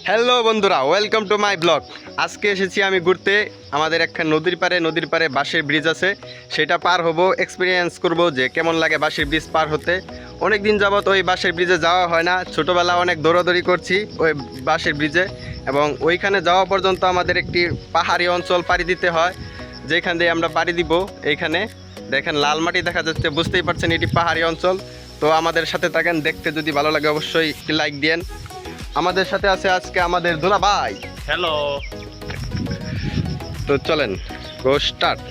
Hello বন্ধুরা, welcome to my blog. আজকে এসেছি আমি ঘুরতে আমাদের একটা নদীর পারে বাঁশের ব্রিজ আছে, সেটা পার হব, এক্সপিরিয়েন্স করব যে কেমন লাগে বাঁশের ব্রিজ পার হতে। অনেক দিন যাবত ওই বাঁশের ব্রিজে যাওয়া হয় না, ছোটোবেলা অনেক দৌড়াদৌড়ি করছি ওই বাঁশের ব্রিজে, এবং ওইখানে যাওয়া পর্যন্ত আমাদের একটি পাহাড়ি অঞ্চল পাড়ি দিতে হয়, যেখান দিয়ে আমরা পাড়ি দিব। এইখানে দেখেন লাল মাটি দেখা যাচ্ছে, বুঝতেই পারছেন এটি পাহাড়ি অঞ্চল। তো আমাদের সাথে থাকেন, দেখতে যদি ভালো লাগে অবশ্যই একটি লাইক দিয়েন। আমাদের সাথে আছে আজকে আমাদের দুলা ভাই। হ্যালো। তো চলেন গো স্টার্ট।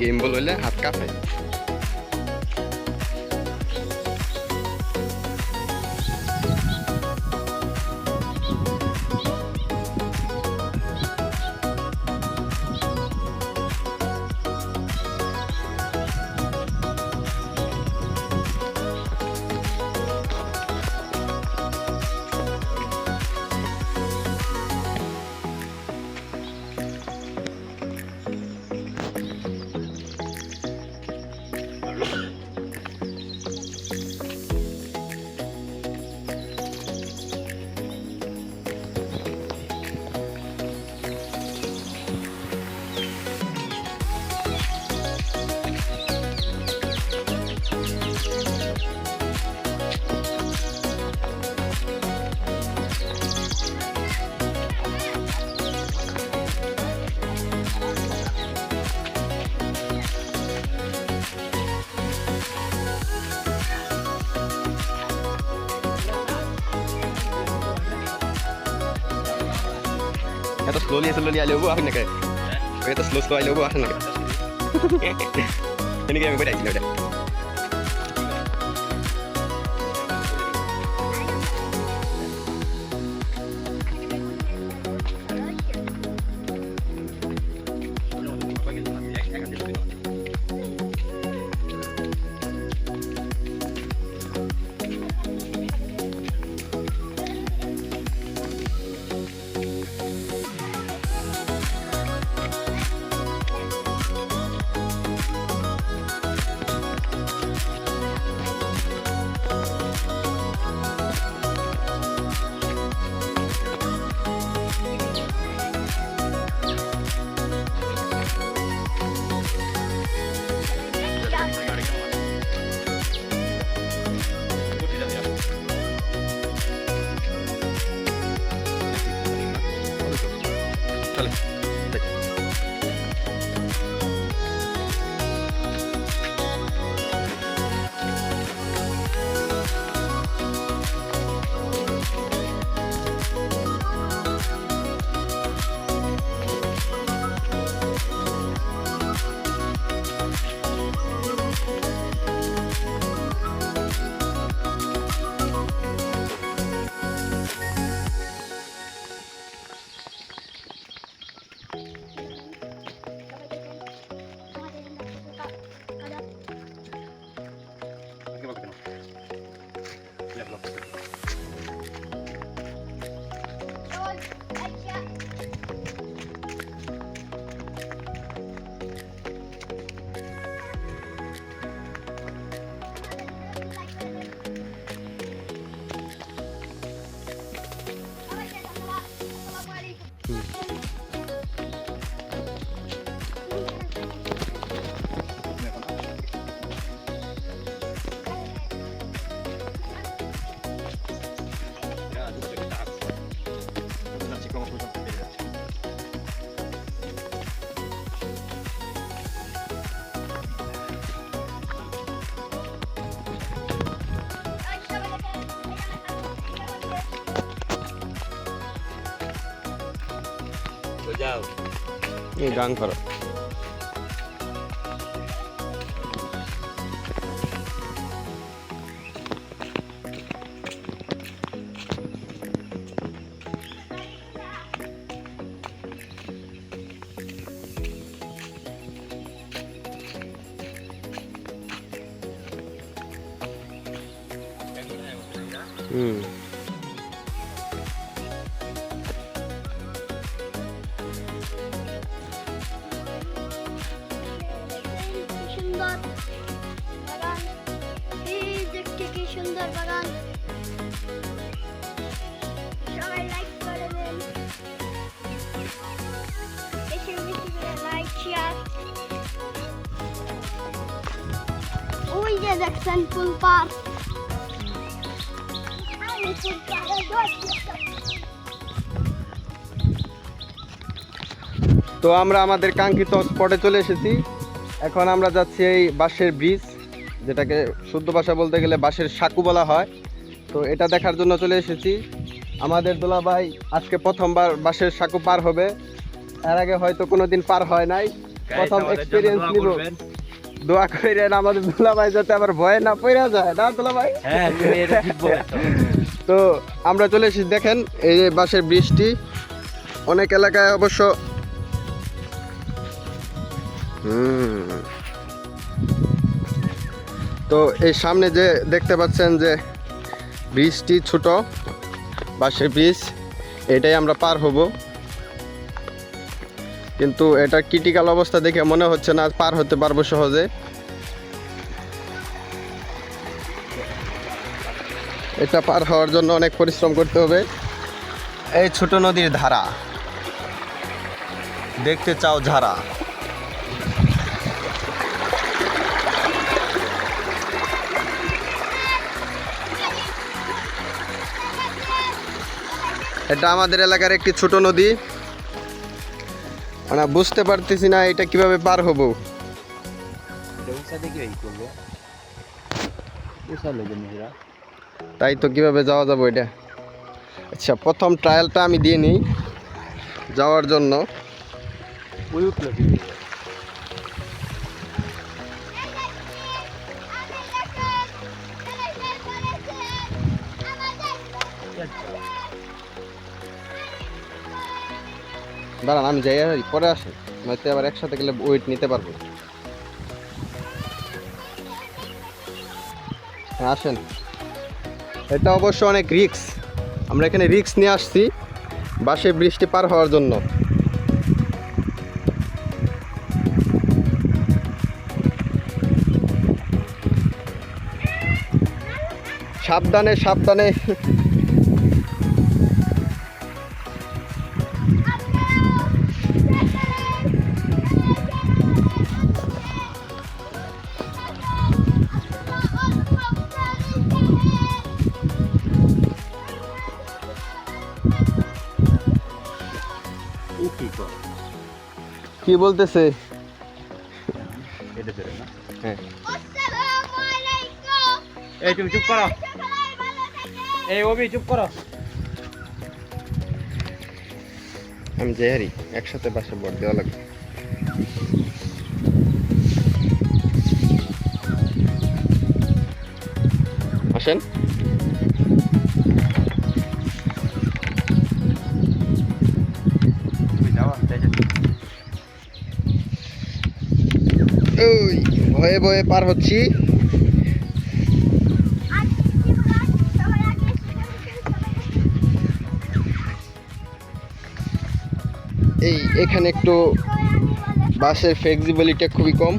গেম বল হইলে হাত কাঁপে। এত স্লোলি আইলে হবো আসেন নাকি? এত স্লো আইলে হবো আসেন নাকি? এনেকে আমি বেড়াইছিল এটা। চলে যাও এই গান করো। হুম সুন্দর এই যে সুন্দর বাগান। সবাই লাইক করে দেন, বেশি বেশি করে লাইক শেয়ার। ওই যে দেখছেন ফুল পার্ক, আমি ফুল পার্কে তো আমরা আমাদের কাঙ্ক্ষিত স্পটে চলে এসেছি। এখন আমরা যাচ্ছি এই বাঁশের ব্রিজ, যেটাকে শুদ্ধ ভাষা বলতে গেলে বাঁশের সাঁকু বলা হয়। তো এটা দেখার জন্য চলে এসেছি। আমাদের দুলাভাই আজকে প্রথমবার বাঁশের সাঁকু পার হবে, এর আগে হয়তো কোনোদিন পার হয় নাই, প্রথম এক্সপিরিয়েন্স নিব। দোয়া করেন আমাদের দুলাভাই যাতে আবার ভয়ে না পড়ে যায়, না দুলাভাই? হ্যাঁ, তুমি এটা ঠিক বলেছো। তো আমরা চলে এসেছি, দেখেন এই যে বাঁশের ব্রিজটি। অনেক এলাকায় অবশ্য তো এই সামনে যে দেখতে পাচ্ছেন যে ব্রিজটি ছোট বাঁশের ব্রিজ, এটাই আমরা পার হব। কিন্তু এটা ক্রিটিক্যাল অবস্থা দেখে মনে হচ্ছে না পার হতে পারবো সহজে। এটা পার হওয়ার জন্য অনেক পরিশ্রম করতে হবে। এই ছোট নদীর ধারা দেখতে চাও ঝাড়া। এটা আমাদের এলাকার একটি ছোট নদী, মানে বুঝতে পারতেছি না এটা কিভাবে পার হব। তাই তো কিভাবে যাওয়া যাবো এটা। আচ্ছা, প্রথম ট্রায়ালটা আমি দিয়ে নিই যাওয়ার জন্য। দাঁড়ান আমি যাই, পরে আসে, নয়তো আবার একসাথে গেলে ওয়েট নিতে পারবো। হ্যাঁ আসেন। এটা অবশ্য অনেক রিস্ক, আমরা এখানে রিস্ক নিয়ে আসছি বাঁশের বৃষ্টি পার হওয়ার জন্য। সাবধানে সাবধানে। কি বলতেছে? হ্যাঁ, এই তুমি চুপ করো, এই ওবি চুপ করো। আমি যাই হারি, একসাথে বাসে ভোট দেওয়া লাগবে। আসেন। ওই ভয়ে ভয়ে পার হচ্ছি। এই এখানে একটু বাসের ফ্লেক্সিবিলিটি খুবই কম।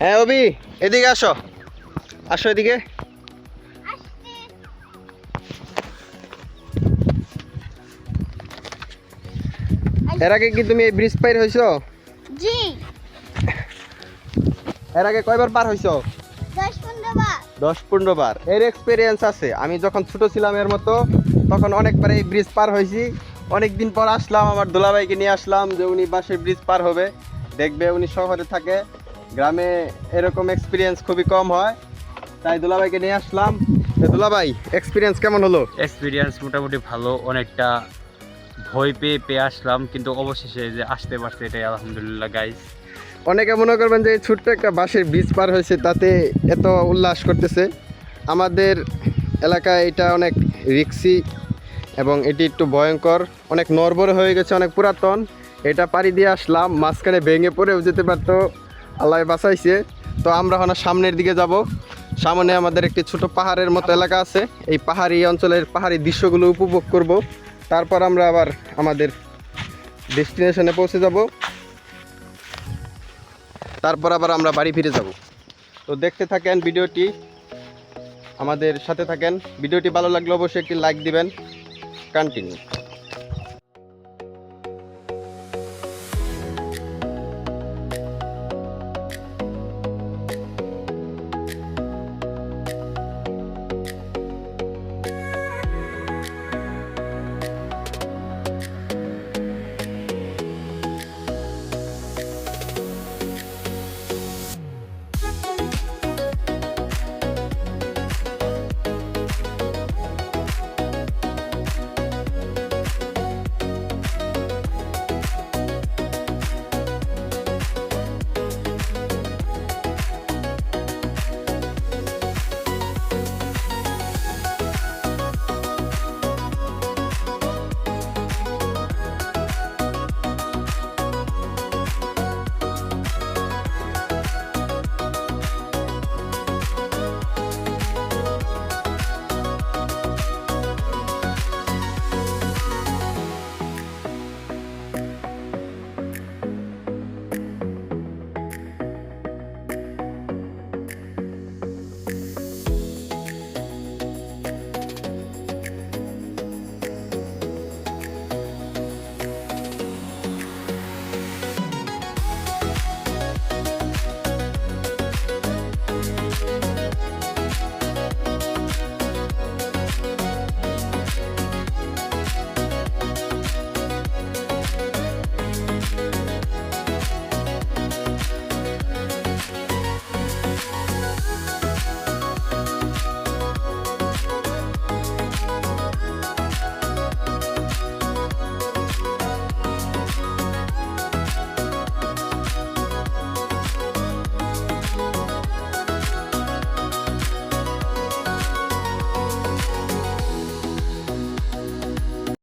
হ্যাঁ অবি, এদিকে আসো, আসো এদিকে। এর আগে কি তুমি এই ব্রিজ পার হইছো? জি। এর আগে কয়বার পার হইছো? 10-15 বার। 10-15 বার এর এক্সপিরিয়েন্স আছে। আমি যখন ছোট ছিলাম এর মতো, তখন অনেকবার এই ব্রিজ পার হয়েছি। অনেকদিন পর আসলাম, আমার দুলাভাইকে নিয়ে আসলাম যে উনি বাসের ব্রিজ পার হবে, দেখবে। উনি শহরে থাকে, গ্রামে এরকম এক্সপিরিয়েন্স খুবই কম হয়, তাই দুলাভাইকে নিয়ে আসলাম। দুলাভাই এক্সপিরিয়েন্স কেমন হলো? এক্সপিরিয়েন্স মোটামুটি ভালো, অনেকটা ভয় পেয়ে আসলাম, কিন্তু অবশেষে যে আসতে পারছে এটাই আলহামদুলিল্লাহ গাইস। অনেকে মনে করবেন যে ছোট্ট একটা বাঁশের ব্রিজ পার হয়েছে তাতে এত উল্লাস করতেছে। আমাদের এলাকায় এটা অনেক রিক্সি এবং এটি একটু ভয়ঙ্কর, অনেক নড়বড়ে হয়ে গেছে, অনেক পুরাতন। এটা পাড়ি দিয়ে আসলাম, মাঝখানে ভেঙে পড়েও যেতে পারতো, আল্লাহ বাঁচাইছে। তো আমরা এখন সামনের দিকে যাব। সামনে আমাদের একটি ছোট পাহাড়ের মতো এলাকা আছে, এই পাহাড়ি অঞ্চলের পাহাড়ি দৃশ্যগুলো উপভোগ করব। তারপর আমরা আবার আমাদের ডেস্টিনেশনে পৌঁছে যাব, তারপর আবার আমরা বাড়ি ফিরে যাব। তো দেখতে থাকেন ভিডিওটি, আমাদের সাথে থাকেন। ভিডিওটি ভালো লাগলে অবশ্যই একটি লাইক দিবেন। কন্টিনিউ।